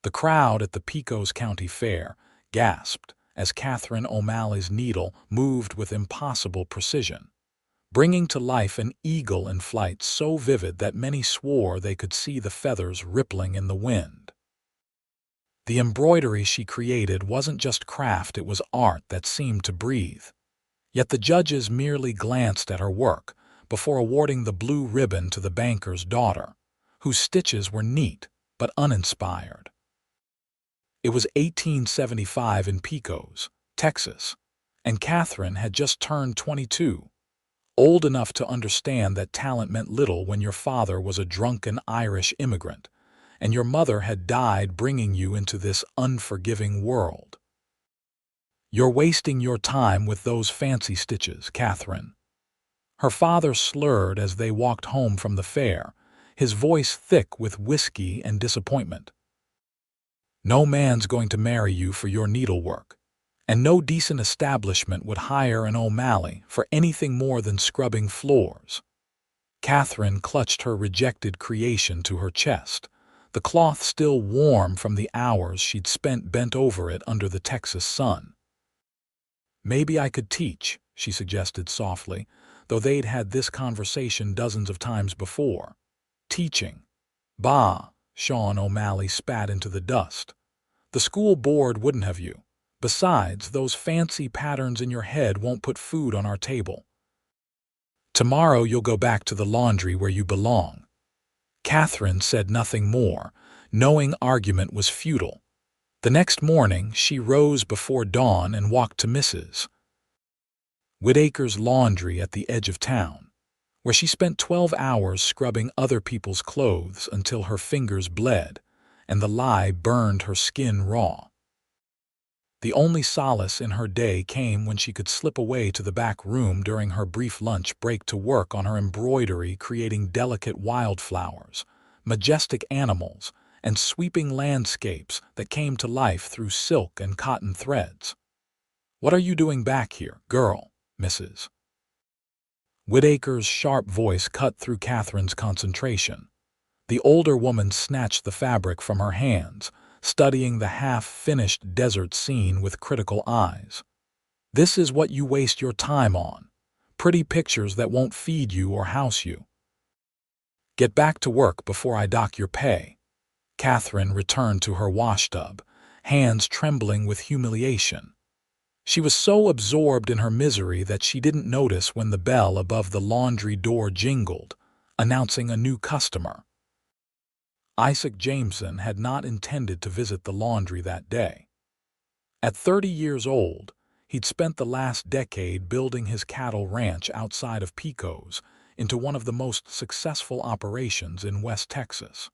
The crowd at the Pecos County Fair gasped as Katherine O'Malley's needle moved with impossible precision, bringing to life an eagle in flight so vivid that many swore they could see the feathers rippling in the wind. The embroidery she created wasn't just craft, it was art that seemed to breathe. Yet the judges merely glanced at her work before awarding the blue ribbon to the banker's daughter, whose stitches were neat but uninspired. It was 1875 in Pecos, Texas, and Katherine had just turned 22, old enough to understand that talent meant little when your father was a drunken Irish immigrant, and your mother had died bringing you into this unforgiving world. "You're wasting your time with those fancy stitches, Katherine." Her father slurred as they walked home from the fair, his voice thick with whiskey and disappointment. "No man's going to marry you for your needlework, and no decent establishment would hire an O'Malley for anything more than scrubbing floors." Katherine clutched her rejected creation to her chest, the cloth still warm from the hours she'd spent bent over it under the Texas sun. "Maybe I could teach," she suggested softly, though they'd had this conversation dozens of times before. "Teaching? Bah," Sean O'Malley spat into the dust. "The school board wouldn't have you. Besides, those fancy patterns in your head won't put food on our table. Tomorrow you'll go back to the laundry where you belong." Katherine said nothing more, knowing argument was futile. The next morning, she rose before dawn and walked to Mrs. Whitaker's laundry at the edge of town, where she spent 12 hours scrubbing other people's clothes until her fingers bled and the lye burned her skin raw. The only solace in her day came when she could slip away to the back room during her brief lunch break to work on her embroidery, creating delicate wildflowers, majestic animals, and sweeping landscapes that came to life through silk and cotton threads. "What are you doing back here, girl?" Mrs. Whitaker's sharp voice cut through Katherine's concentration. The older woman snatched the fabric from her hands, studying the half-finished desert scene with critical eyes. "This is what you waste your time on. Pretty pictures that won't feed you or house you. Get back to work before I dock your pay." Katherine returned to her washtub, hands trembling with humiliation. She was so absorbed in her misery that she didn't notice when the bell above the laundry door jingled, announcing a new customer. Isaac Jameson had not intended to visit the laundry that day. At 30 years old, he'd spent the last decade building his cattle ranch outside of Pecos into one of the most successful operations in West Texas.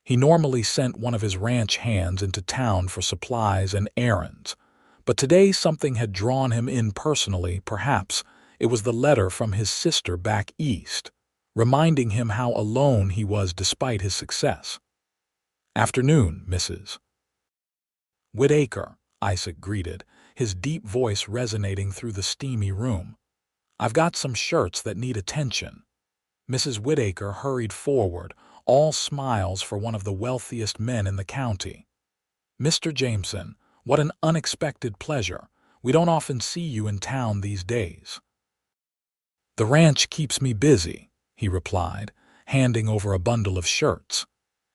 He normally sent one of his ranch hands into town for supplies and errands, but today something had drawn him in personally. Perhaps it was the letter from his sister back east, reminding him how alone he was despite his success. "Afternoon, Mrs. Whitaker," Isaac greeted, his deep voice resonating through the steamy room. "I've got some shirts that need attention." Mrs. Whitaker hurried forward, all smiles for one of the wealthiest men in the county. "Mr. Jameson, what an unexpected pleasure. We don't often see you in town these days." "The ranch keeps me busy," he replied, handing over a bundle of shirts.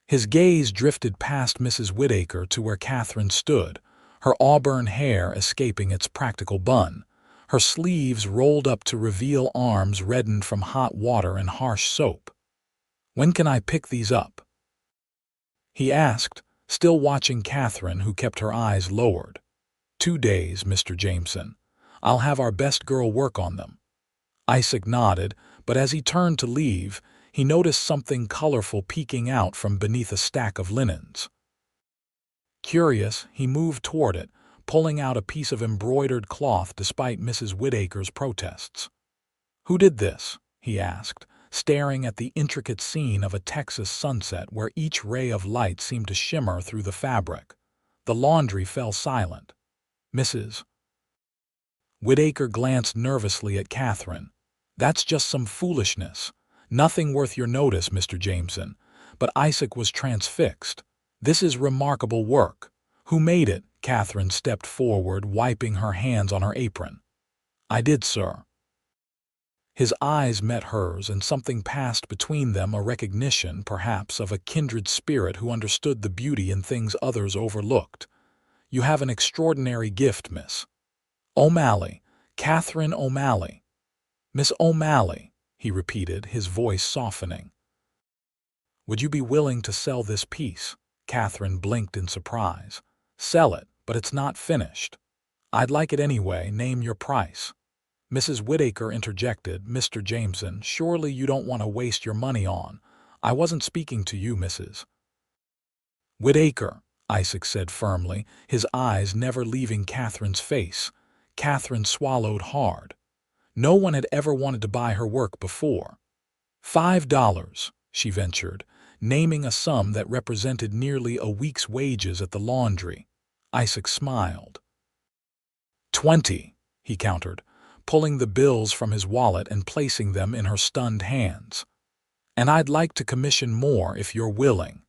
His gaze drifted past Mrs. Whitaker to where Katherine stood, her auburn hair escaping its practical bun, her sleeves rolled up to reveal arms reddened from hot water and harsh soap. "When can I pick these up?" he asked, still watching Katherine, who kept her eyes lowered. "2 days, Mr. Jameson. I'll have our best girl work on them." Isaac nodded, but as he turned to leave, he noticed something colorful peeking out from beneath a stack of linens. Curious, he moved toward it, pulling out a piece of embroidered cloth despite Mrs. Whitaker's protests. "Who did this?" he asked, staring at the intricate scene of a Texas sunset where each ray of light seemed to shimmer through the fabric. The laundry fell silent. Mrs. Whitaker glanced nervously at Katherine. "That's just some foolishness. Nothing worth your notice, Mr. Jameson." But Isaac was transfixed. This is remarkable work. Who made it? Katherine stepped forward, wiping her hands on her apron. I did, sir. His eyes met hers, and something passed between them, a recognition, perhaps, of a kindred spirit who understood the beauty in things others overlooked. You have an extraordinary gift, Miss O'Malley. Katherine O'Malley. Miss O'Malley, he repeated, his voice softening. Would you be willing to sell this piece? Katherine blinked in surprise. Sell it, but it's not finished. I'd like it anyway. Name your price. Mrs. Whittaker interjected. Mr. Jameson, surely you don't want to waste your money on. I wasn't speaking to you, Mrs. Whittaker, Isaac said firmly, his eyes never leaving Katherine's face. Katherine swallowed hard. No one had ever wanted to buy her work before. $5, she ventured, naming a sum that represented nearly a week's wages at the laundry. Isaac smiled. 20, he countered, pulling the bills from his wallet and placing them in her stunned hands. And I'd like to commission more if you're willing.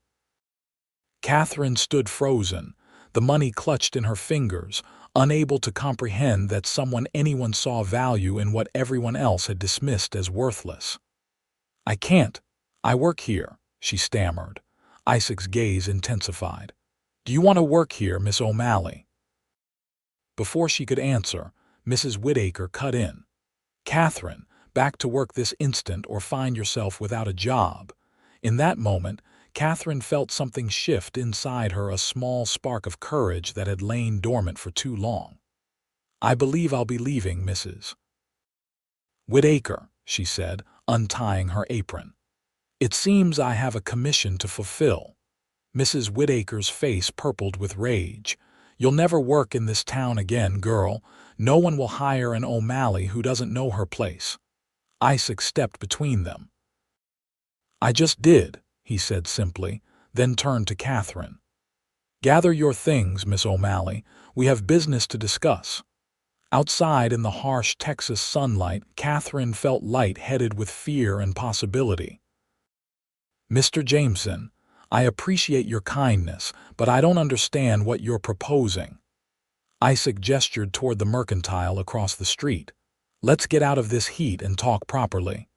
Katherine stood frozen, the money clutched in her fingers, unable to comprehend that anyone saw value in what everyone else had dismissed as worthless. I can't. I work here, she stammered. Isaac's gaze intensified. Do you want to work here, Miss O'Malley? Before she could answer, Mrs. Whittaker cut in. Katherine, back to work this instant or find yourself without a job. In that moment, Katherine felt something shift inside her, a small spark of courage that had lain dormant for too long. I believe I'll be leaving, Mrs. Whittaker, she said, untying her apron. It seems I have a commission to fulfill. Mrs. Whittaker's face purpled with rage. You'll never work in this town again, girl. No one will hire an O'Malley who doesn't know her place. Isaac stepped between them. I just did, he said simply, then turned to Katherine. Gather your things, Miss O'Malley. We have business to discuss. Outside in the harsh Texas sunlight, Katherine felt light-headed with fear and possibility. Mr. Jameson, I appreciate your kindness, but I don't understand what you're proposing. Isaac gestured toward the mercantile across the street. Let's get out of this heat and talk properly.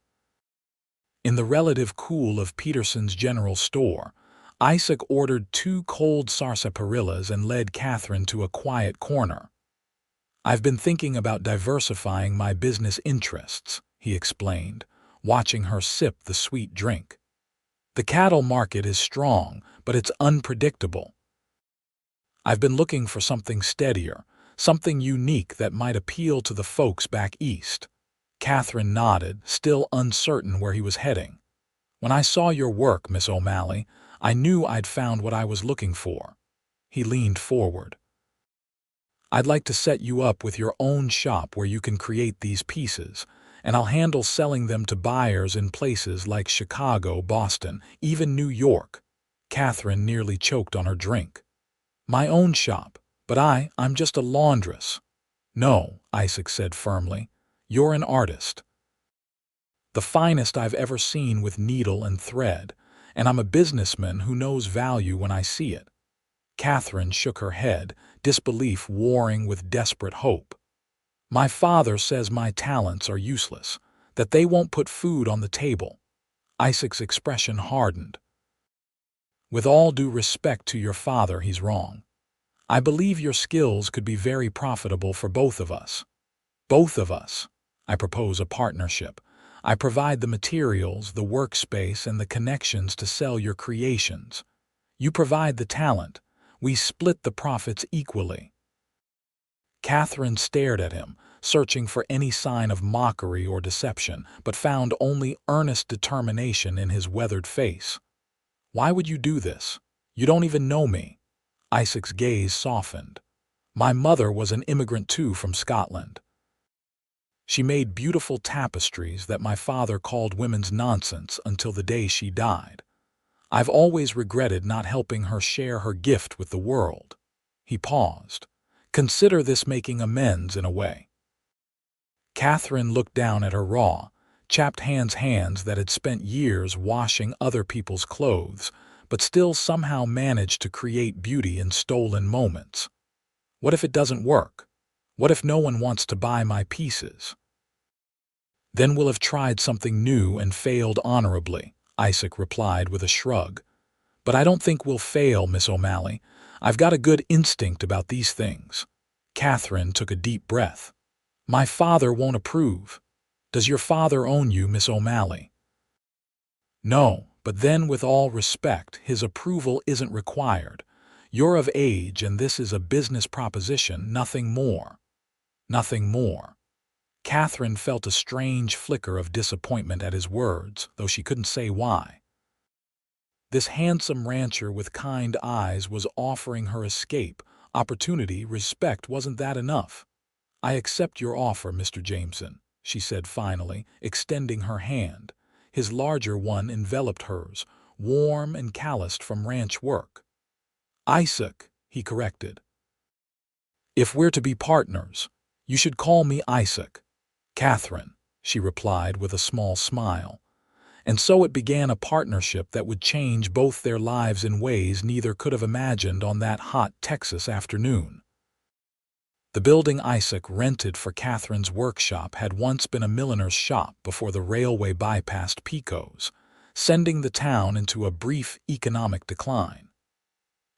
In the relative cool of Peterson's general store, Isaac ordered 2 cold sarsaparillas and led Katherine to a quiet corner. I've been thinking about diversifying my business interests, he explained, watching her sip the sweet drink. The cattle market is strong, but it's unpredictable. I've been looking for something steadier, something unique that might appeal to the folks back east. Katherine nodded, still uncertain where he was heading. When I saw your work, Miss O'Malley, I knew I'd found what I was looking for. He leaned forward. I'd like to set you up with your own shop where you can create these pieces, and I'll handle selling them to buyers in places like Chicago, Boston, even New York. Katherine nearly choked on her drink. My own shop, but I'm just a laundress. No, Isaac said firmly. You're an artist. The finest I've ever seen with needle and thread, and I'm a businessman who knows value when I see it. Katherine shook her head, disbelief warring with desperate hope. My father says my talents are useless, that they won't put food on the table. Isaac's expression hardened. With all due respect to your father, he's wrong. I believe your skills could be very profitable for both of us. Both of us. I propose a partnership. I provide the materials, the workspace, and the connections to sell your creations. You provide the talent. We split the profits equally. Katherine stared at him, searching for any sign of mockery or deception, but found only earnest determination in his weathered face. Why would you do this? You don't even know me. Isaac's gaze softened. My mother was an immigrant too from Scotland. She made beautiful tapestries that my father called women's nonsense until the day she died. I've always regretted not helping her share her gift with the world. He paused. Consider this making amends in a way. Katherine looked down at her raw, chapped hands that had spent years washing other people's clothes, but still somehow manage to create beauty in stolen moments. What if it doesn't work? What if no one wants to buy my pieces? Then we'll have tried something new and failed honorably, Isaac replied with a shrug. But I don't think we'll fail, Miss O'Malley. I've got a good instinct about these things. Katherine took a deep breath. My father won't approve. Does your father own you, Miss O'Malley? No, but then with all respect, his approval isn't required. You're of age and this is a business proposition, nothing more. Nothing more. Katherine felt a strange flicker of disappointment at his words, though she couldn't say why. This handsome rancher with kind eyes was offering her escape, opportunity, respect. Wasn't that enough? I accept your offer, Mr. Jameson, she said finally, extending her hand. His larger one enveloped hers, warm and calloused from ranch work. Isaac, he corrected. If we're to be partners, you should call me Isaac. Katherine, she replied with a small smile. And so it began a partnership that would change both their lives in ways neither could have imagined on that hot Texas afternoon. The building Isaac rented for Katherine's workshop had once been a milliner's shop before the railway bypassed Pecos, sending the town into a brief economic decline.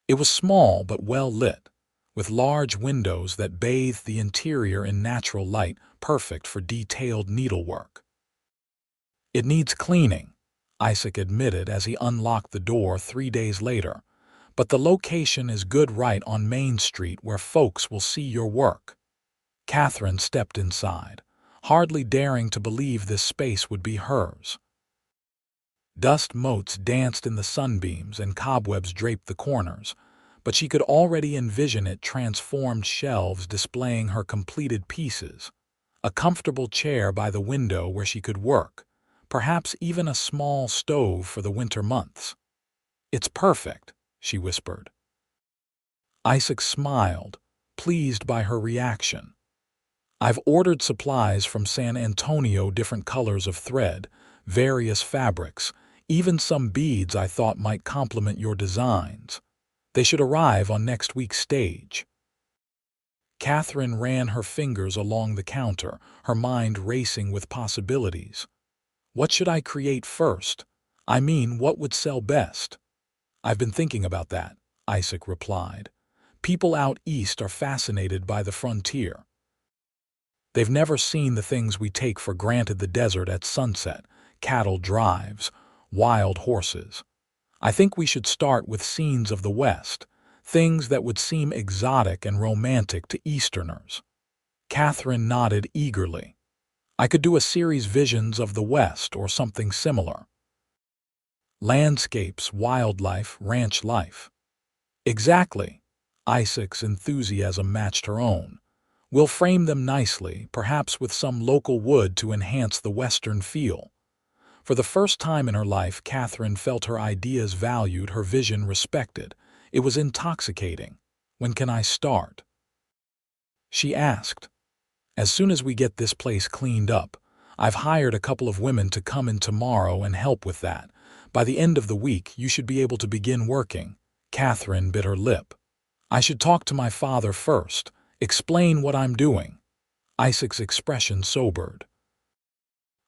It was small but well lit, with large windows that bathed the interior in natural light, perfect for detailed needlework. It needs cleaning, Isaac admitted as he unlocked the door 3 days later, but the location is good right on Main Street where folks will see your work. Katherine stepped inside, hardly daring to believe this space would be hers. Dust motes danced in the sunbeams and cobwebs draped the corners, but she could already envision it transformed shelves displaying her completed pieces, a comfortable chair by the window where she could work, perhaps even a small stove for the winter months. It's perfect, she whispered. Isaac smiled, pleased by her reaction. I've ordered supplies from San Antonio, different colors of thread, various fabrics, even some beads I thought might complement your designs. They should arrive on next week's stage. Katherine ran her fingers along the counter, her mind racing with possibilities. What should I create first? I mean, what would sell best? I've been thinking about that, Isaac replied. People out east are fascinated by the frontier. They've never seen the things we take for granted: the desert at sunset, cattle drives, wild horses. I think we should start with scenes of the West, things that would seem exotic and romantic to Easterners. Katherine nodded eagerly. I could do a series, Visions of the West or something similar. Landscapes, wildlife, ranch life. Exactly. Isaac's enthusiasm matched her own. We'll frame them nicely, perhaps with some local wood to enhance the Western feel. For the first time in her life, Katherine felt her ideas valued, her vision respected. It was intoxicating. When can I start? She asked. As soon as we get this place cleaned up. I've hired a couple of women to come in tomorrow and help with that. By the end of the week, you should be able to begin working. Katherine bit her lip. I should talk to my father first, explain what I'm doing. Isaac's expression sobered.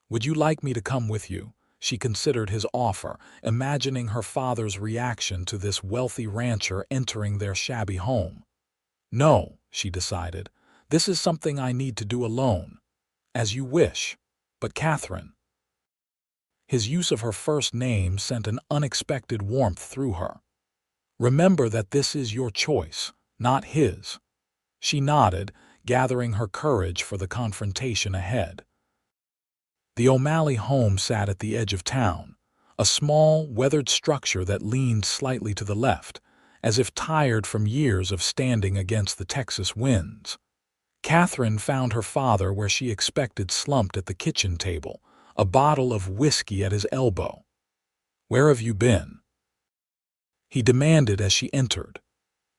Would you like me to come with you? She considered his offer, imagining her father's reaction to this wealthy rancher entering their shabby home. No, she decided. This is something I need to do alone. As you wish. But Katherine. His use of her first name sent an unexpected warmth through her. Remember that this is your choice, not his. She nodded, gathering her courage for the confrontation ahead. The O'Malley home sat at the edge of town, a small, weathered structure that leaned slightly to the left, as if tired from years of standing against the Texas winds. Katherine found her father where she expected, slumped at the kitchen table, a bottle of whiskey at his elbow. Where have you been? He demanded as she entered.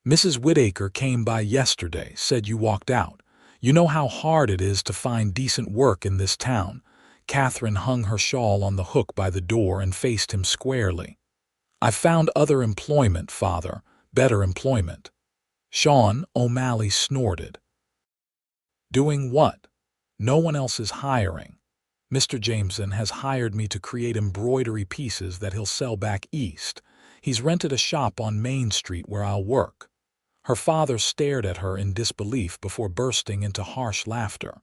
Mrs. Whitaker came by yesterday, said you walked out. You know how hard it is to find decent work in this town. Katherine hung her shawl on the hook by the door and faced him squarely. "I've found other employment, Father, better employment." Sean O'Malley snorted. "Doing what?" "No one else is hiring. Mr. Jameson has hired me to create embroidery pieces that he'll sell back east. He's rented a shop on Main Street where I'll work." Her father stared at her in disbelief before bursting into harsh laughter.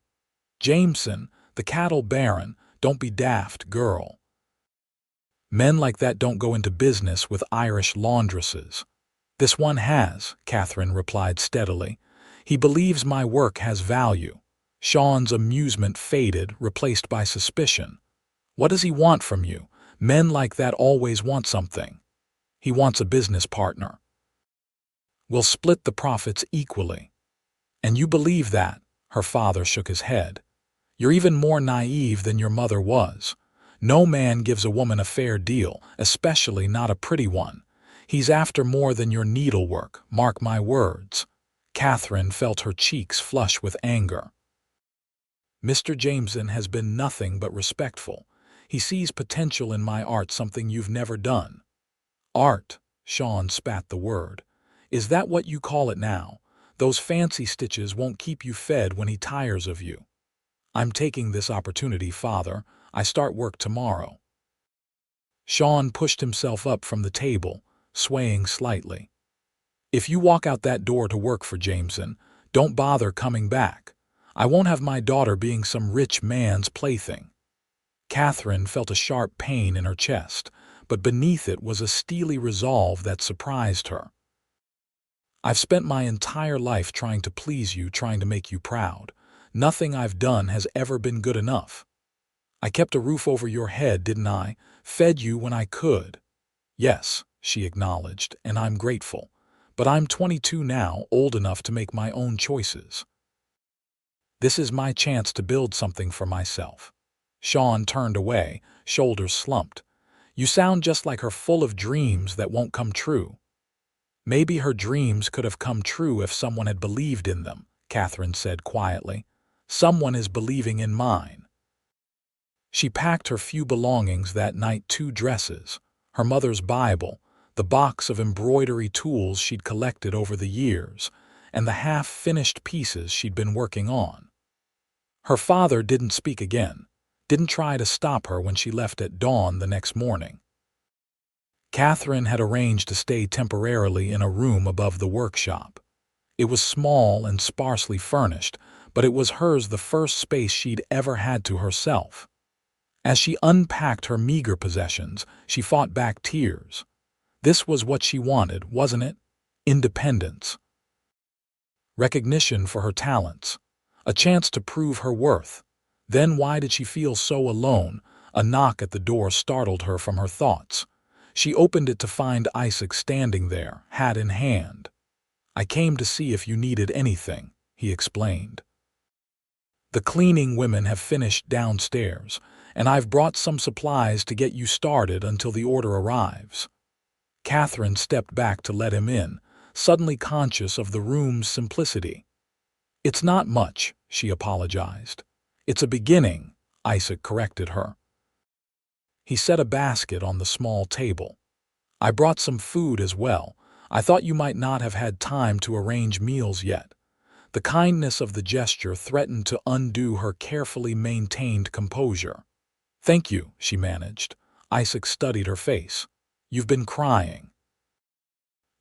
"Jameson, the cattle baron, don't be daft, girl. Men like that don't go into business with Irish laundresses." "This one has," Katherine replied steadily. "He believes my work has value." Sean's amusement faded, replaced by suspicion. "What does he want from you? Men like that always want something." "He wants a business partner. We'll split the profits equally." "And you believe that?" Her father shook his head. "You're even more naive than your mother was. No man gives a woman a fair deal, especially not a pretty one. He's after more than your needlework, mark my words." Katherine felt her cheeks flush with anger. "Mr. Jameson has been nothing but respectful. He sees potential in my art, something you've never done." "Art," Sean spat the word. "Is that what you call it now? Those fancy stitches won't keep you fed when he tires of you." "I'm taking this opportunity, Father. I start work tomorrow." Sean pushed himself up from the table, swaying slightly. "If you walk out that door to work for Jameson, don't bother coming back. I won't have my daughter being some rich man's plaything." Katherine felt a sharp pain in her chest, but beneath it was a steely resolve that surprised her. "I've spent my entire life trying to please you, trying to make you proud. Nothing I've done has ever been good enough. I kept a roof over your head, didn't I? Fed you when I could." "Yes," she acknowledged, "and I'm grateful. But I'm 22 now, old enough to make my own choices. This is my chance to build something for myself." Sean turned away, shoulders slumped. "You sound just like her, full of dreams that won't come true." "Maybe her dreams could have come true if someone had believed in them," Katherine said quietly. "Someone is believing in mine." She packed her few belongings that night: 2 dresses, her mother's Bible, the box of embroidery tools she'd collected over the years, and the half-finished pieces she'd been working on. Her father didn't speak again, didn't try to stop her when she left at dawn the next morning. Katherine had arranged to stay temporarily in a room above the workshop. It was small and sparsely furnished, but it was hers, the first space she'd ever had to herself. As she unpacked her meager possessions, she fought back tears. This was what she wanted, wasn't it? Independence. Recognition for her talents. A chance to prove her worth. Then why did she feel so alone? A knock at the door startled her from her thoughts. She opened it to find Isaac standing there, hat in hand. "I came to see if you needed anything," he explained. "The cleaning women have finished downstairs, and I've brought some supplies to get you started until the order arrives." Katherine stepped back to let him in, suddenly conscious of the room's simplicity. "It's not much," she apologized. "It's a beginning," Isaac corrected her. He set a basket on the small table. "I brought some food as well. I thought you might not have had time to arrange meals yet." The kindness of the gesture threatened to undo her carefully maintained composure. "Thank you," she managed. Isaac studied her face. "You've been crying."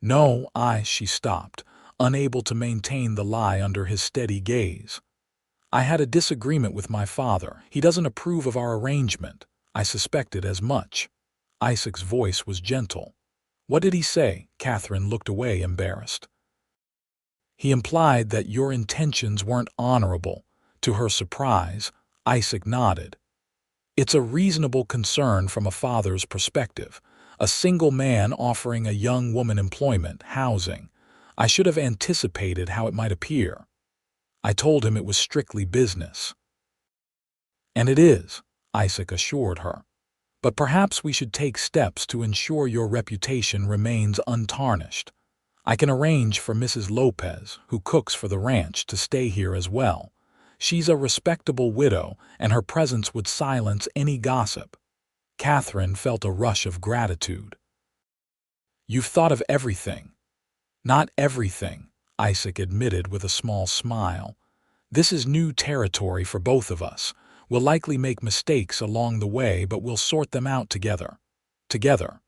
"No, she stopped, unable to maintain the lie under his steady gaze. "I had a disagreement with my father. He doesn't approve of our arrangement." "I suspected as much." Isaac's voice was gentle. "What did he say?" Katherine looked away, embarrassed. "He implied that your intentions weren't honorable." To her surprise, Isaac nodded. "It's a reasonable concern from a father's perspective. A single man offering a young woman employment, housing. I should have anticipated how it might appear." I told him it was strictly business. "And it is," Isaac assured her. "But perhaps we should take steps to ensure your reputation remains untarnished. I can arrange for Mrs. Lopez, who cooks for the ranch, to stay here as well. She's a respectable widow, and her presence would silence any gossip." Katherine felt a rush of gratitude. You've thought of everything. Not everything, Isaac admitted with a small smile. This is new territory for both of us. We'll likely make mistakes along the way, but we'll sort them out together. Together.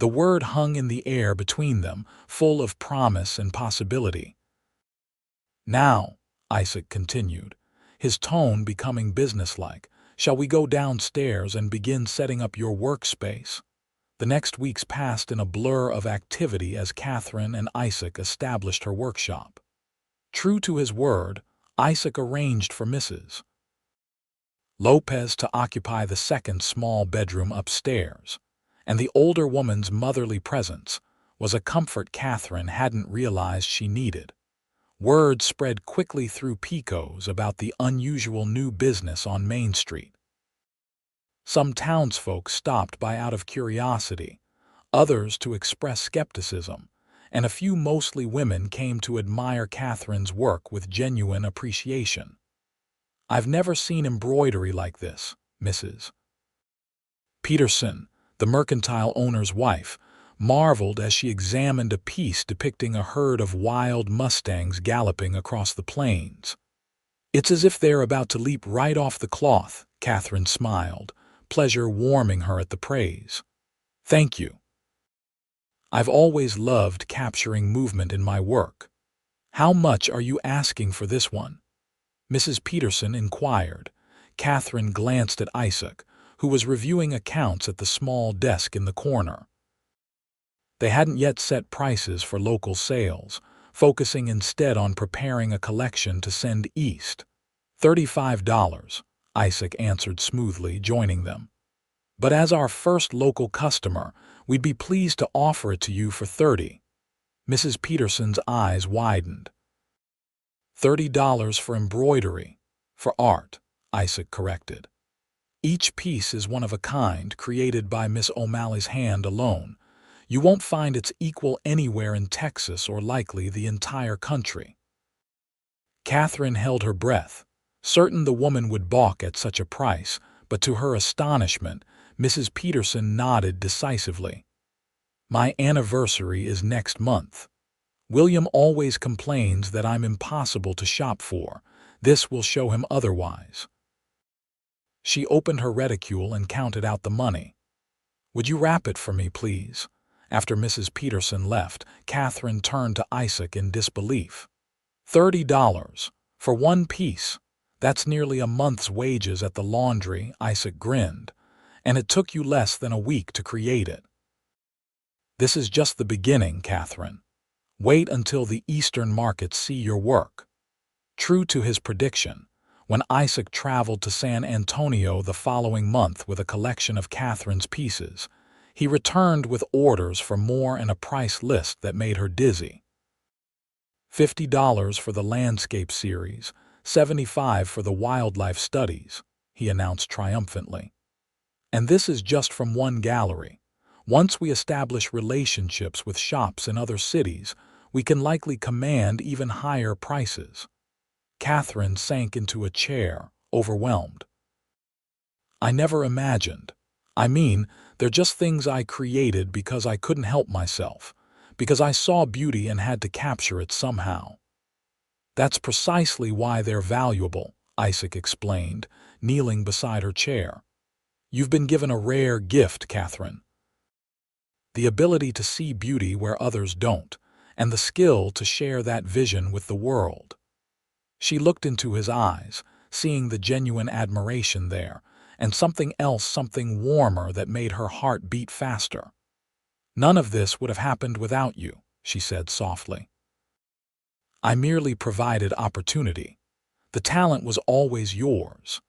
The word hung in the air between them, full of promise and possibility. Now, Isaac continued, his tone becoming businesslike, shall we go downstairs and begin setting up your workspace? The next weeks passed in a blur of activity as Katherine and Isaac established her workshop. True to his word, Isaac arranged for Mrs. Lopez to occupy the second small bedroom upstairs, and the older woman's motherly presence was a comfort Katherine hadn't realized she needed. Word spread quickly through Pecos about the unusual new business on Main Street. Some townsfolk stopped by out of curiosity, others to express skepticism, and a few mostly women came to admire Katherine's work with genuine appreciation. I've never seen embroidery like this, Mrs. Peterson, the mercantile owner's wife, marveled as she examined a piece depicting a herd of wild mustangs galloping across the plains. It's as if they're about to leap right off the cloth, Katherine smiled, pleasure warming her at the praise. Thank you. I've always loved capturing movement in my work. How much are you asking for this one? Mrs. Peterson inquired. Katherine glanced at Isaac, who was reviewing accounts at the small desk in the corner. They hadn't yet set prices for local sales, focusing instead on preparing a collection to send east. $35, Isaac answered smoothly, joining them. But as our first local customer, we'd be pleased to offer it to you for $30. Mrs. Peterson's eyes widened. $30 for embroidery, for art, Isaac corrected. Each piece is one of a kind, created by Miss O'Malley's hand alone. You won't find its equal anywhere in Texas or likely the entire country. Katherine held her breath, certain the woman would balk at such a price, but to her astonishment, Mrs. Peterson nodded decisively. My anniversary is next month. William always complains that I'm impossible to shop for. This will show him otherwise. She opened her reticule and counted out the money. Would you wrap it for me, please? After Mrs. Peterson left, Katherine turned to Isaac in disbelief. $30 for one piece. That's nearly a month's wages at the laundry, Isaac grinned. And it took you less than a week to create it. This is just the beginning, Katherine. Wait until the eastern markets see your work. True to his prediction, when Isaac traveled to San Antonio the following month with a collection of Katherine's pieces, he returned with orders for more and a price list that made her dizzy. $50 for the landscape series, $75 for the wildlife studies, he announced triumphantly. And this is just from one gallery. Once we establish relationships with shops in other cities, we can likely command even higher prices. Katherine sank into a chair, overwhelmed. I never imagined. I mean, they're just things I created because I couldn't help myself, because I saw beauty and had to capture it somehow. That's precisely why they're valuable, Isaac explained, kneeling beside her chair. You've been given a rare gift, Katherine. The ability to see beauty where others don't, and the skill to share that vision with the world. She looked into his eyes, seeing the genuine admiration there, and something else, something warmer that made her heart beat faster. None of this would have happened without you, she said softly. I merely provided opportunity. The talent was always yours.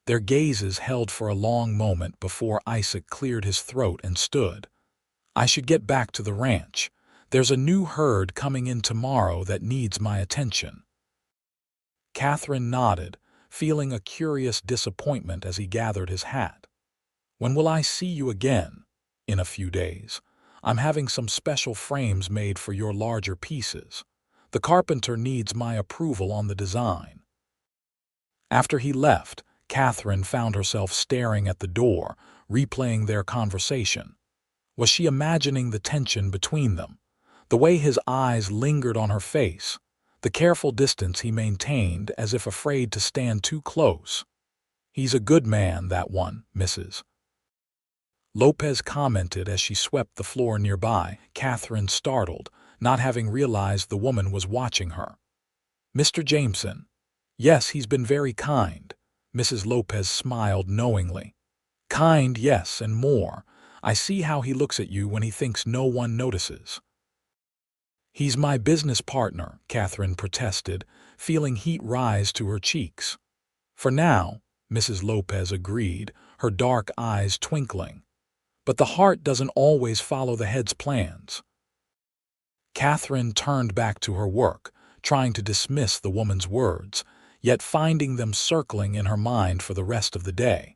Their gazes held for a long moment before Isaac cleared his throat and stood. I should get back to the ranch. There's a new herd coming in tomorrow that needs my attention. Katherine nodded, feeling a curious disappointment as he gathered his hat. When will I see you again? In a few days. I'm having some special frames made for your larger pieces. The carpenter needs my approval on the design. After he left, Katherine found herself staring at the door, replaying their conversation. Was she imagining the tension between them? The way his eyes lingered on her face, the careful distance he maintained as if afraid to stand too close. "He's a good man, that one, Mrs. Lopez commented as she swept the floor nearby, Katherine startled, not having realized the woman was watching her. "Mr. Jameson. Yes, he's been very kind." Mrs. Lopez smiled knowingly. "Kind, yes, and more. I see how he looks at you when he thinks no one notices." "He's my business partner," Katherine protested, feeling heat rise to her cheeks. "For now," Mrs. Lopez agreed, her dark eyes twinkling. "But the heart doesn't always follow the head's plans." Katherine turned back to her work, trying to dismiss the woman's words, yet finding them circling in her mind for the rest of the day.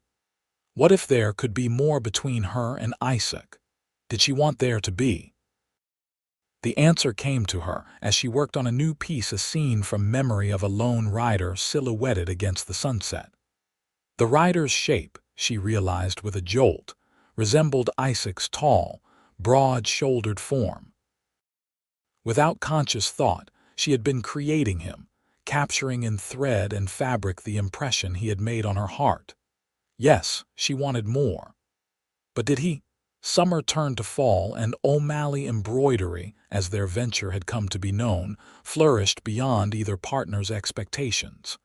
What if there could be more between her and Isaac? Did she want there to be? The answer came to her as she worked on a new piece, a scene from memory of a lone rider silhouetted against the sunset. The rider's shape, she realized with a jolt, resembled Isaac's tall, broad-shouldered form. Without conscious thought, she had been creating him, capturing in thread and fabric the impression he had made on her heart. Yes, she wanted more. But did he? Summer turned to fall, and O'Malley embroidery, as their venture had come to be known, flourished beyond either partner's expectations.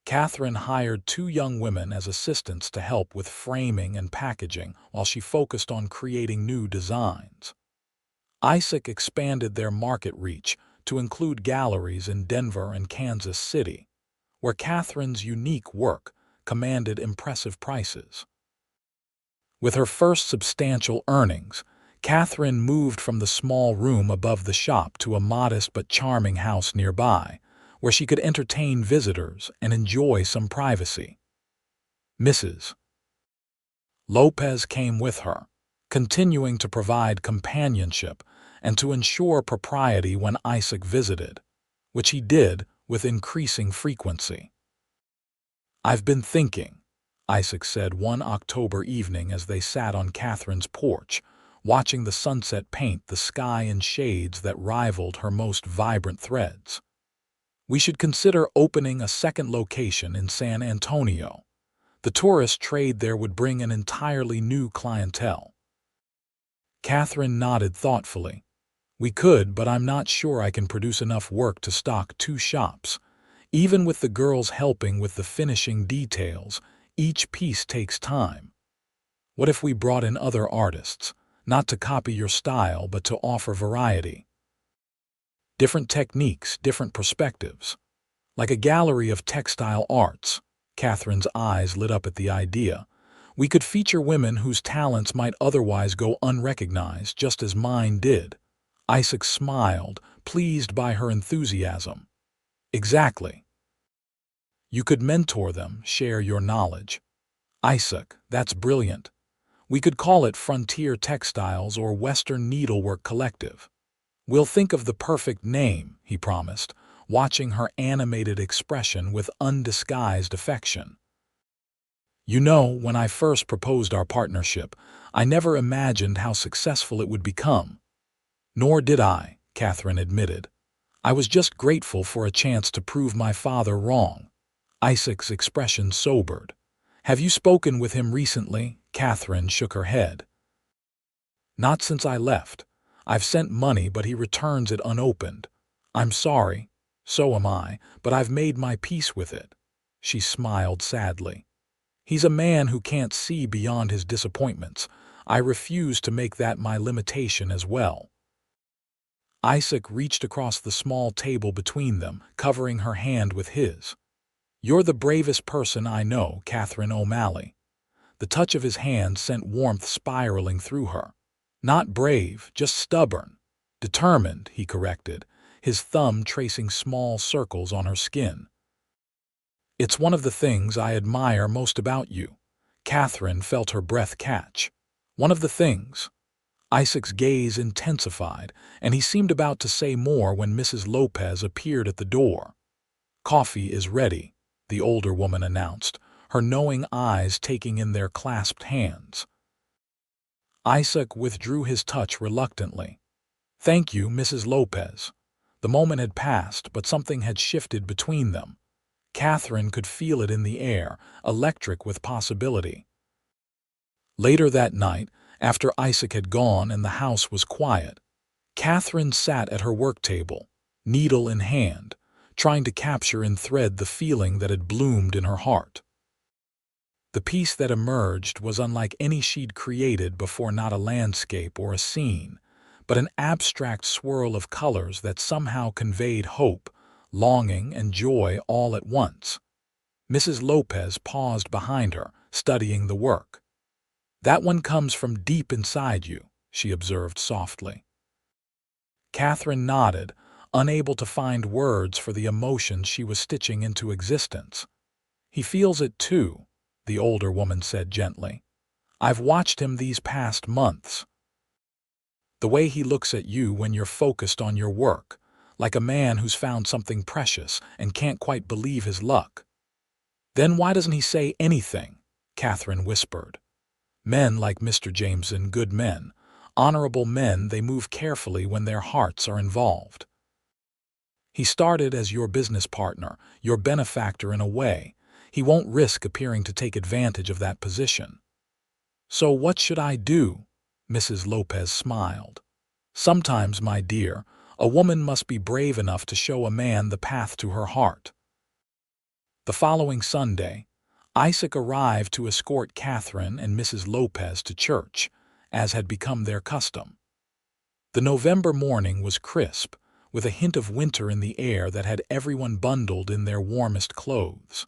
Katherine hired 2 young women as assistants to help with framing and packaging while she focused on creating new designs. Isaac expanded their market reach to include galleries in Denver and Kansas City, where Katherine's unique work commanded impressive prices. With her first substantial earnings, Katherine moved from the small room above the shop to a modest but charming house nearby, where she could entertain visitors and enjoy some privacy. Mrs. Lopez came with her, continuing to provide companionship and to ensure propriety when Isaac visited, which he did with increasing frequency. "I've been thinking," Isaac said one October evening as they sat on Katherine's porch, watching the sunset paint the sky in shades that rivaled her most vibrant threads. "We should consider opening a second location in San Antonio. The tourist trade there would bring an entirely new clientele." Katherine nodded thoughtfully. "We could, but I'm not sure I can produce enough work to stock 2 shops. Even with the girls helping with the finishing details, each piece takes time. What if we brought in other artists, not to copy your style but to offer variety? Different techniques, different perspectives. Like a gallery of textile arts." Katherine's eyes lit up at the idea. "We could feature women whose talents might otherwise go unrecognized, just as mine did." Isaac smiled, pleased by her enthusiasm. "Exactly. You could mentor them, share your knowledge." "Isaac, that's brilliant. We could call it Frontier Textiles or Western Needlework Collective." "We'll think of the perfect name," he promised, watching her animated expression with undisguised affection. "You know, when I first proposed our partnership, I never imagined how successful it would become." "Nor did I," Katherine admitted. "I was just grateful for a chance to prove my father wrong." Isaac's expression sobered. "Have you spoken with him recently?" Katherine shook her head. "Not since I left. I've sent money, but he returns it unopened. I'm sorry. So am I, but I've made my peace with it." She smiled sadly. "He's a man who can't see beyond his disappointments. I refuse to make that my limitation as well." Isaac reached across the small table between them, covering her hand with his. "You're the bravest person I know, Katherine O'Malley." The touch of his hand sent warmth spiraling through her. "Not brave, just stubborn. Determined," he corrected, his thumb tracing small circles on her skin. "It's one of the things I admire most about you." Katherine felt her breath catch. "One of the things." Isaac's gaze intensified, and he seemed about to say more when Mrs. Lopez appeared at the door. "Coffee is ready," the older woman announced, her knowing eyes taking in their clasped hands. Isaac withdrew his touch reluctantly. "Thank you, Mrs. Lopez." The moment had passed, but something had shifted between them. Katherine could feel it in the air, electric with possibility. Later that night, after Isaac had gone and the house was quiet, Katherine sat at her work table, needle in hand, trying to capture in thread the feeling that had bloomed in her heart. The piece that emerged was unlike any she'd created before, not a landscape or a scene, but an abstract swirl of colors that somehow conveyed hope, longing, and joy all at once. Mrs. Lopez paused behind her, studying the work. "That one comes from deep inside you," she observed softly. Katherine nodded, unable to find words for the emotion she was stitching into existence. "He feels it too," the older woman said gently. "I've watched him these past months. The way he looks at you when you're focused on your work, like a man who's found something precious and can't quite believe his luck." "Then why doesn't he say anything?" Katherine whispered. "Men like Mr. Jameson, good men, honorable men, they move carefully when their hearts are involved. He started as your business partner, your benefactor in a way. He won't risk appearing to take advantage of that position." "So what should I do?" Mrs. Lopez smiled. "Sometimes, my dear, a woman must be brave enough to show a man the path to her heart." The following Sunday, Isaac arrived to escort Katherine and Mrs. Lopez to church, as had become their custom. The November morning was crisp, with a hint of winter in the air that had everyone bundled in their warmest clothes.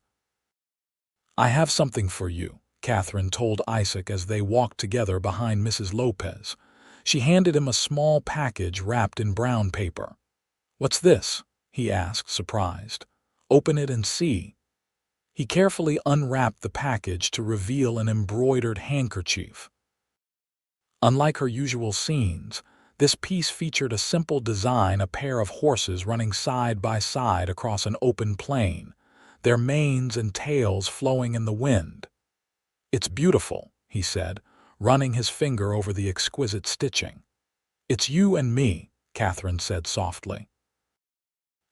"I have something for you," Katherine told Isaac as they walked together behind Mrs. Lopez. She handed him a small package wrapped in brown paper. "What's this?" he asked, surprised. "Open it and see." He carefully unwrapped the package to reveal an embroidered handkerchief. Unlike her usual scenes, this piece featured a simple design: a pair of horses running side by side across an open plain, their manes and tails flowing in the wind. "It's beautiful," he said, running his finger over the exquisite stitching. "It's you and me," Katherine said softly.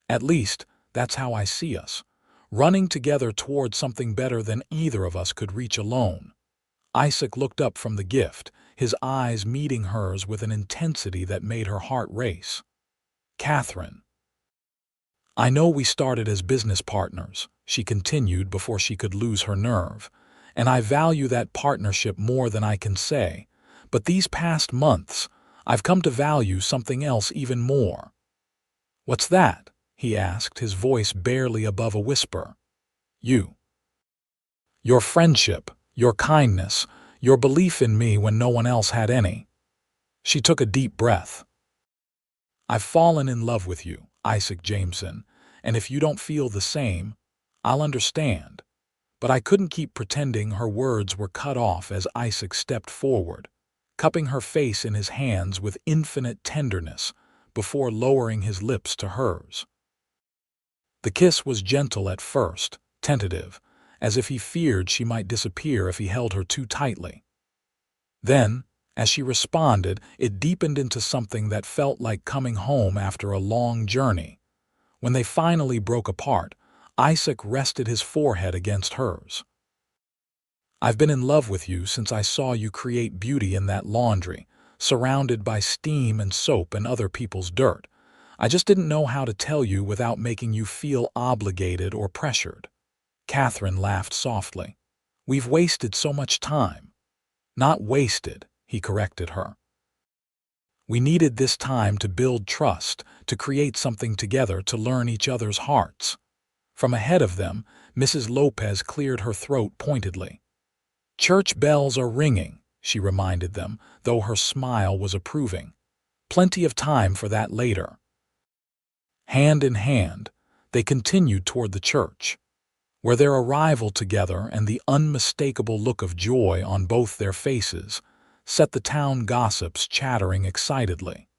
"At least, that's how I see us, running together towards something better than either of us could reach alone." Isaac looked up from the gift, his eyes meeting hers with an intensity that made her heart race. "Katherine, I know we started as business partners," she continued before she could lose her nerve, "and I value that partnership more than I can say, but these past months, I've come to value something else even more." "What's that?" he asked, his voice barely above a whisper. "You. Your friendship, your kindness, your belief in me when no one else had any." She took a deep breath. "I've fallen in love with you, Isaac Jameson, and if you don't feel the same, I'll understand." But I couldn't keep pretending. Her words were cut off as Isaac stepped forward, cupping her face in his hands with infinite tenderness before lowering his lips to hers. The kiss was gentle at first, tentative, as if he feared she might disappear if he held her too tightly. Then, as she responded, it deepened into something that felt like coming home after a long journey. When they finally broke apart, Isaac rested his forehead against hers. "I've been in love with you since I saw you create beauty in that laundry, surrounded by steam and soap and other people's dirt. I just didn't know how to tell you without making you feel obligated or pressured." Katherine laughed softly. "We've wasted so much time." "Not wasted," he corrected her. "We needed this time to build trust, to create something together, to learn each other's hearts." From ahead of them, Mrs. Lopez cleared her throat pointedly. "Church bells are ringing," she reminded them, though her smile was approving. "Plenty of time for that later." Hand in hand, they continued toward the church, where their arrival together and the unmistakable look of joy on both their faces set the town gossips chattering excitedly.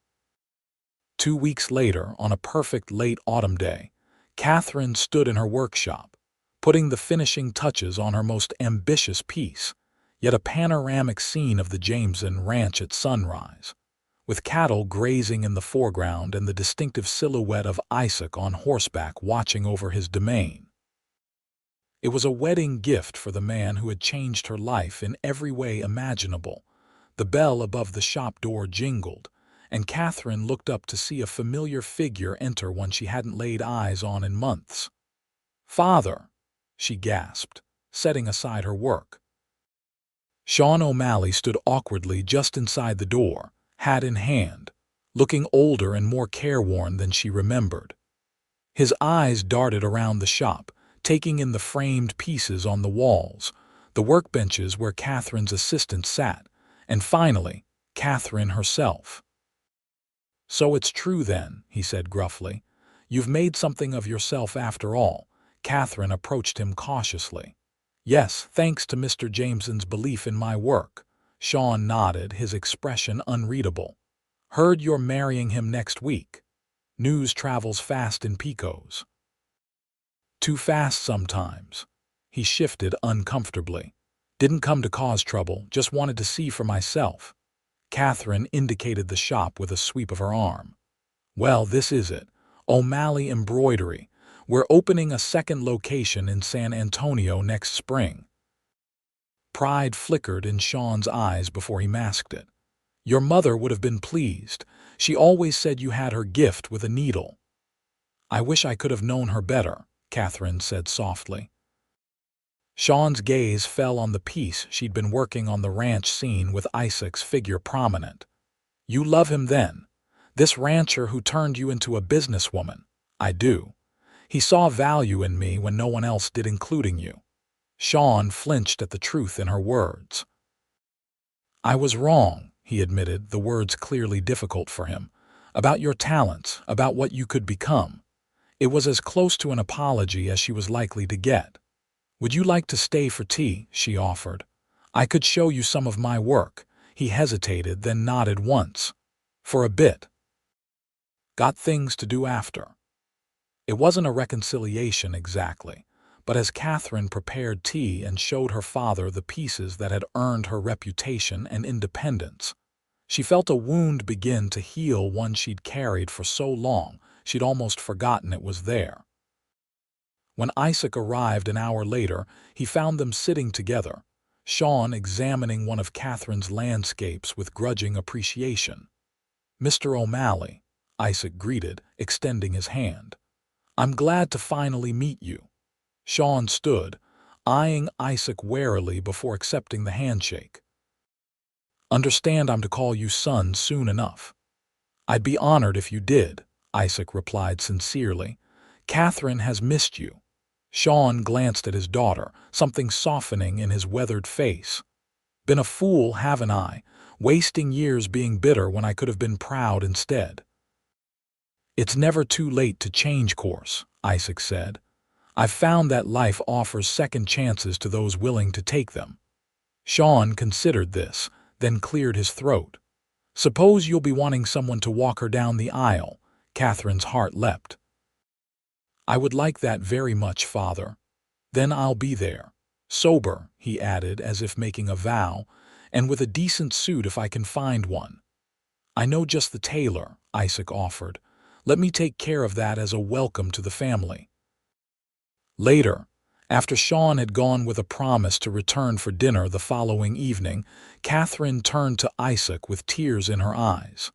2 weeks later, on a perfect late autumn day, Katherine stood in her workshop, putting the finishing touches on her most ambitious piece, yet a panoramic scene of the Jameson ranch at sunrise, with cattle grazing in the foreground and the distinctive silhouette of Isaac on horseback watching over his domain. It was a wedding gift for the man who had changed her life in every way imaginable. The bell above the shop door jingled, and Katherine looked up to see a familiar figure enter one she hadn't laid eyes on in months. "Father!" she gasped, setting aside her work. Sean O'Malley stood awkwardly just inside the door, hat in hand, looking older and more careworn than she remembered. His eyes darted around the shop, taking in the framed pieces on the walls, the workbenches where Katherine's assistant sat, and finally, Katherine herself. "So it's true then," he said gruffly. "You've made something of yourself after all." Katherine approached him cautiously. "Yes, thanks to Mr. Jameson's belief in my work." Sean nodded, his expression unreadable. "Heard you're marrying him next week. News travels fast in Pecos." "Too fast sometimes." He shifted uncomfortably. "Didn't come to cause trouble, just wanted to see for myself." Katherine indicated the shop with a sweep of her arm. "Well, this is it. O'Malley Embroidery. We're opening a second location in San Antonio next spring." Pride flickered in Sean's eyes before he masked it. "Your mother would have been pleased. She always said you had her gift with a needle." "I wish I could have known her better," Katherine said softly. Sean's gaze fell on the piece she'd been working on the ranch scene with Isaac's figure prominent. "You love him then? This rancher who turned you into a businesswoman?" "I do. He saw value in me when no one else did, including you." Sean flinched at the truth in her words. "I was wrong," he admitted, the words clearly difficult for him. "About your talents, about what you could become." It was as close to an apology as she was likely to get. "Would you like to stay for tea?" she offered. "I could show you some of my work." He hesitated, then nodded once. "For a bit." "Got things to do after." It wasn't a reconciliation exactly, but as Katherine prepared tea and showed her father the pieces that had earned her reputation and independence, she felt a wound begin to heal, one she'd carried for so long she'd almost forgotten it was there. When Isaac arrived an hour later, he found them sitting together, Sean examining one of Katherine's landscapes with grudging appreciation. "Mr. O'Malley," Isaac greeted, extending his hand. "I'm glad to finally meet you." Sean stood, eyeing Isaac warily before accepting the handshake. "Understand I'm to call you son soon enough." "I'd be honored if you did," Isaac replied sincerely. "Katherine has missed you." Sean glanced at his daughter, something softening in his weathered face. "Been a fool, haven't I? Wasting years being bitter when I could have been proud instead." "It's never too late to change course," Isaac said. "I've found that life offers second chances to those willing to take them." Sean considered this, then cleared his throat. "Suppose you'll be wanting someone to walk her down the aisle." Katherine's heart leapt. "I would like that very much, Father." "Then I'll be there. Sober," he added as if making a vow, "and with a decent suit if I can find one." "I know just the tailor," Isaac offered. "Let me take care of that as a welcome to the family." Later, after Sean had gone with a promise to return for dinner the following evening, Katherine turned to Isaac with tears in her eyes.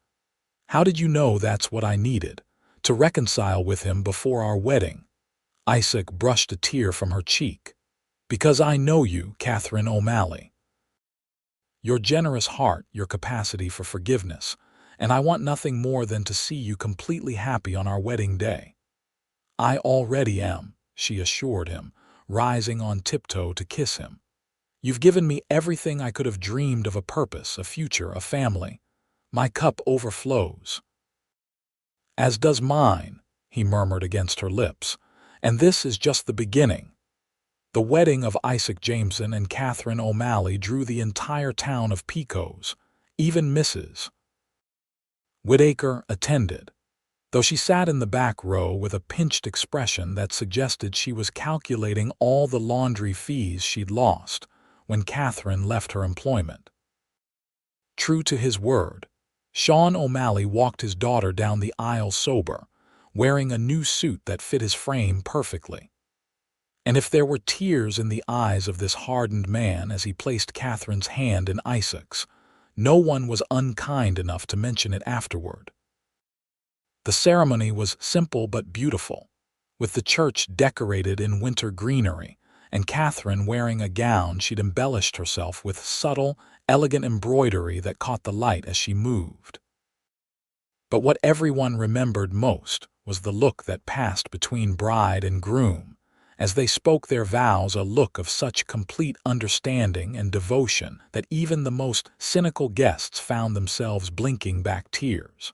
"How did you know that's what I needed? To reconcile with him before our wedding?" Isaac brushed a tear from her cheek. "Because I know you, Katherine O'Malley. Your generous heart, your capacity for forgiveness, and I want nothing more than to see you completely happy on our wedding day." "I already am," she assured him, rising on tiptoe to kiss him. "You've given me everything I could have dreamed of: a purpose, a future, a family. My cup overflows." "As does mine," he murmured against her lips, "and this is just the beginning." The wedding of Isaac Jameson and Katherine O'Malley drew the entire town of Pecos. Even Mrs. Whitaker attended, though she sat in the back row with a pinched expression that suggested she was calculating all the laundry fees she'd lost when Katherine left her employment. True to his word, Sean O'Malley walked his daughter down the aisle sober, wearing a new suit that fit his frame perfectly. And if there were tears in the eyes of this hardened man as he placed Katherine's hand in Isaac's, no one was unkind enough to mention it afterward. The ceremony was simple but beautiful, with the church decorated in winter greenery, and Katherine wearing a gown she'd embellished herself with subtle, elegant embroidery that caught the light as she moved. But what everyone remembered most was the look that passed between bride and groom as they spoke their vows, a look of such complete understanding and devotion that even the most cynical guests found themselves blinking back tears.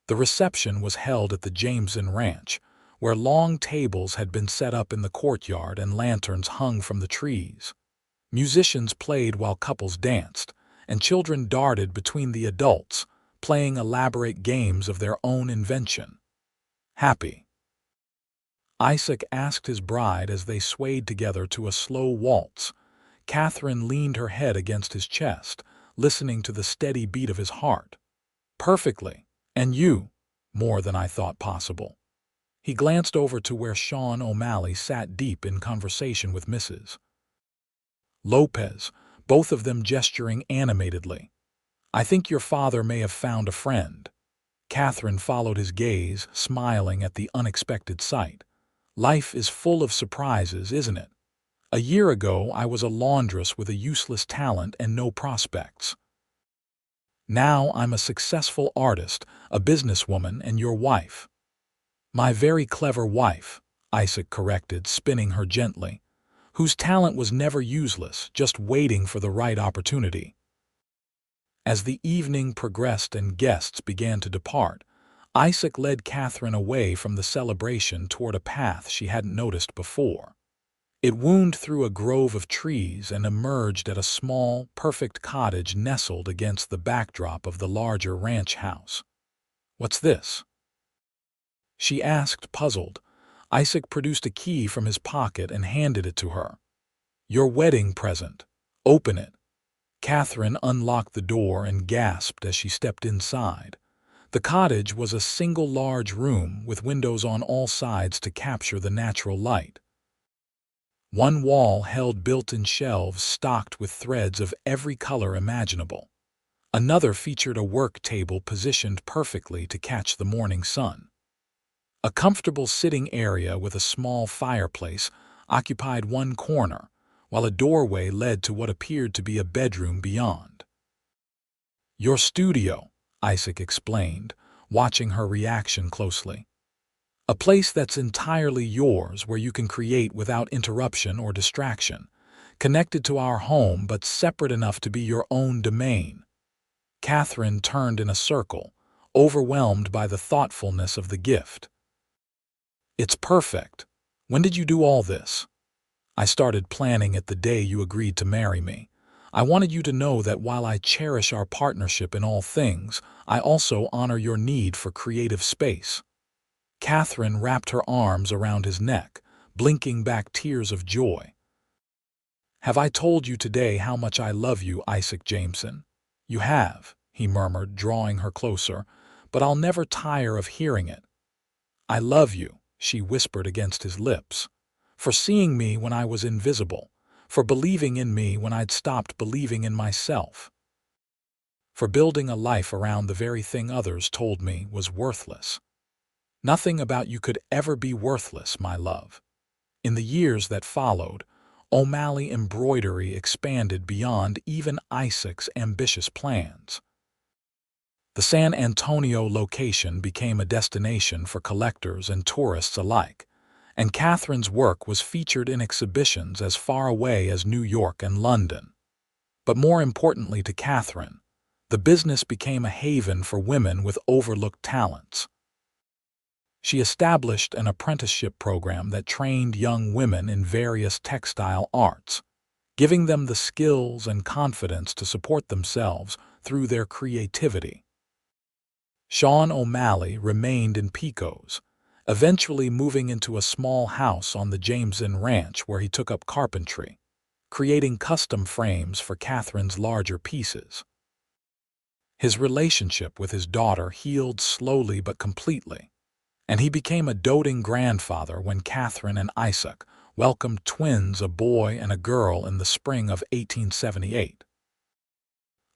The reception was held at the Jameson Ranch, where long tables had been set up in the courtyard and lanterns hung from the trees. Musicians played while couples danced, and children darted between the adults, playing elaborate games of their own invention. Happy? Isaac asked his bride as they swayed together to a slow waltz. Katherine leaned her head against his chest, listening to the steady beat of his heart. Perfectly. And you? More than I thought possible. He glanced over to where Sean O'Malley sat deep in conversation with Mrs. Lopez, both of them gesturing animatedly. I think your father may have found a friend. Katherine followed his gaze, smiling at the unexpected sight. Life is full of surprises, isn't it? A year ago, I was a laundress with a useless talent and no prospects. Now I'm a successful artist, a businesswoman, and your wife. My very clever wife, Isaac corrected, spinning her gently, whose talent was never useless, just waiting for the right opportunity. As the evening progressed and guests began to depart, Isaac led Katherine away from the celebration toward a path she hadn't noticed before. It wound through a grove of trees and emerged at a small, perfect cottage nestled against the backdrop of the larger ranch house. What's this? She asked, puzzled. Isaac produced a key from his pocket and handed it to her. Your wedding present. Open it. Katherine unlocked the door and gasped as she stepped inside. The cottage was a single large room with windows on all sides to capture the natural light. One wall held built-in shelves stocked with threads of every color imaginable. Another featured a work table positioned perfectly to catch the morning sun. A comfortable sitting area with a small fireplace occupied one corner, while a doorway led to what appeared to be a bedroom beyond. Your studio, Isaac explained, watching her reaction closely. A place that's entirely yours where you can create without interruption or distraction, connected to our home but separate enough to be your own domain. Katherine turned in a circle, overwhelmed by the thoughtfulness of the gift. It's perfect. When did you do all this? I started planning it the day you agreed to marry me. I wanted you to know that while I cherish our partnership in all things, I also honor your need for creative space. Katherine wrapped her arms around his neck, blinking back tears of joy. Have I told you today how much I love you, Isaac Jameson? You have, he murmured, drawing her closer, but I'll never tire of hearing it. I love you, she whispered against his lips, for seeing me when I was invisible, for believing in me when I'd stopped believing in myself, for building a life around the very thing others told me was worthless. Nothing about you could ever be worthless, my love. In the years that followed, O'Malley embroidery expanded beyond even Isaac's ambitious plans. The San Antonio location became a destination for collectors and tourists alike, and Katherine's work was featured in exhibitions as far away as New York and London. But more importantly to Katherine, the business became a haven for women with overlooked talents. She established an apprenticeship program that trained young women in various textile arts, giving them the skills and confidence to support themselves through their creativity. Sean O'Malley remained in Pecos, eventually moving into a small house on the Jameson Ranch where he took up carpentry. creating custom frames for Catherine's larger pieces. His relationship with his daughter healed slowly but completely, and he became a doting grandfather when Catherine and Isaac welcomed twins, a boy and a girl, in the spring of 1878.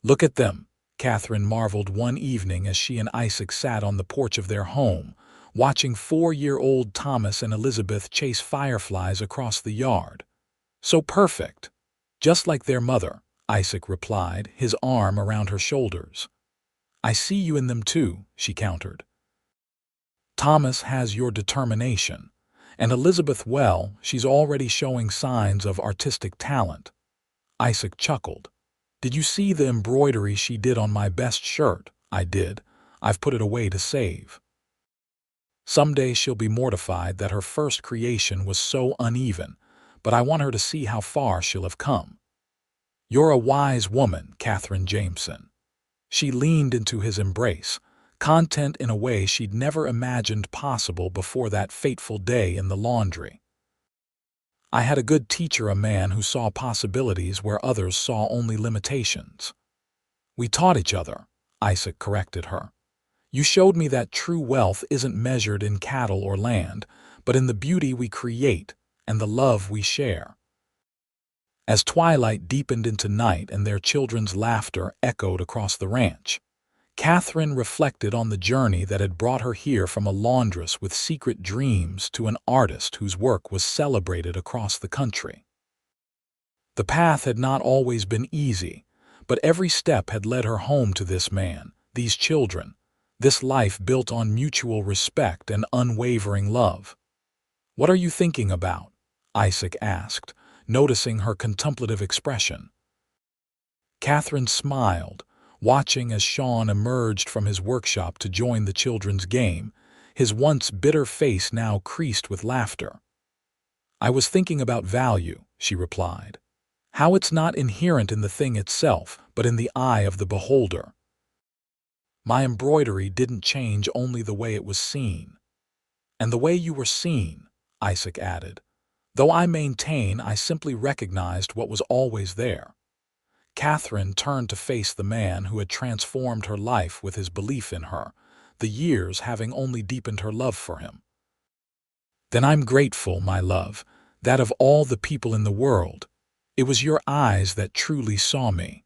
"Look at them," Catherine marveled one evening as she and Isaac sat on the porch of their home, watching 4-year-old Thomas and Elizabeth chase fireflies across the yard. "So perfect, just like their mother," Isaac replied, his arm around her shoulders. "I see you in them too," she countered. "Thomas has your determination, and Elizabeth, well, she's already showing signs of artistic talent." Isaac chuckled. "Did you see the embroidery she did on my best shirt?" "I did. I've put it away to save. Someday she'll be mortified that her first creation was so uneven, but I want her to see how far she'll have come." "You're a wise woman, Katherine Jameson." She leaned into his embrace, content in a way she'd never imagined possible before that fateful day in the laundry. "I had a good teacher, a man who saw possibilities where others saw only limitations." "We taught each other," Isaac corrected her. "You showed me that true wealth isn't measured in cattle or land, but in the beauty we create and the love we share." As twilight deepened into night and their children's laughter echoed across the ranch, Catherine reflected on the journey that had brought her here, from a laundress with secret dreams to an artist whose work was celebrated across the country. The path had not always been easy, but every step had led her home to this man, these children, this life built on mutual respect and unwavering love. "What are you thinking about?" Isaac asked, noticing her contemplative expression. Catherine smiled, watching as Sean emerged from his workshop to join the children's game, his once bitter face now creased with laughter. "I was thinking about value," she replied. "How it's not inherent in the thing itself, but in the eye of the beholder. My embroidery didn't change, only the way it was seen." "And the way you were seen," Isaac added. "Though I maintain I simply recognized what was always there." Catherine turned to face the man who had transformed her life with his belief in her, the years having only deepened her love for him. "Then I'm grateful, my love, that of all the people in the world, it was your eyes that truly saw me."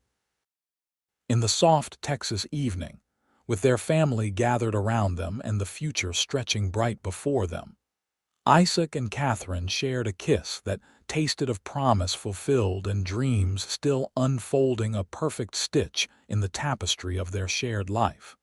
In the soft Texas evening, with their family gathered around them and the future stretching bright before them, Isaac and Catherine shared a kiss that tasted of promise fulfilled and dreams still unfolding, a perfect stitch in the tapestry of their shared life.